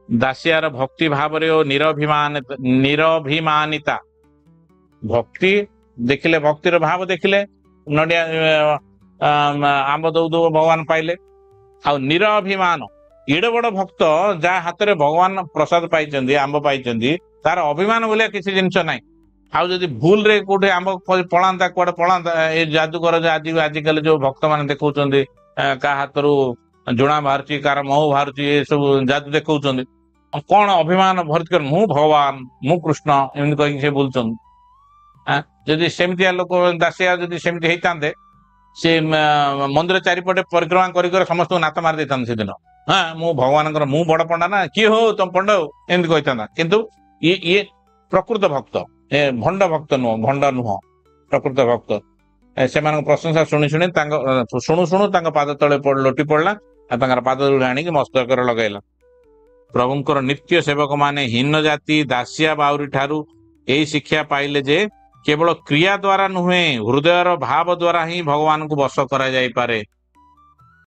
दासियार भक्ति भाव निरभिमानिता भक्ति देखिले भक्तिर भाव देखिले नडिया आंब दौ दौ भगवान पाइले आ निरभिमान एडे बड़ भक्त जहाँ हाथ में भगवान प्रसाद पाई आंब पाई तार अभिमान बोलिया किसी जिनस ना आदि भूल रे कोठे आंब पलांता कुआडे पलांता ये जादूगर आजिकल जो भक्त मान देखा क्या हाथ रू जुणा बाहर कार महू बाहर सब जादू देखा कौन अभिमान भर्ती कर मु भगवान मु कृष्ण एमती कह बोलुं जदि सेमतिया लोक दासिया जदि सेमती होता से मंदिर चारिपटे परिक्रमा कर समस्त नात मारी देता से दिन हाँ मु भगवान मु बड़ पंडा ना किए हो तुम पंड हो एमती कहता किंतु ये प्रकृत भक्त ए भंड भक्त नुह भंड नुह प्रकृत भक्त से प्रशंसा शुणी शुणी शुणु शुणु पाद तले लोटी पड़ला पाद आनिक मस्तक लगेला प्रभुंकर नित्य सेवक माने हीन जाति दासिया बाउरी ठारू यही शिक्षा पाइले जे केवल क्रिया द्वारा नुहे हृदयर भाव द्वारा ही भगवान को वश करा जाई पारे।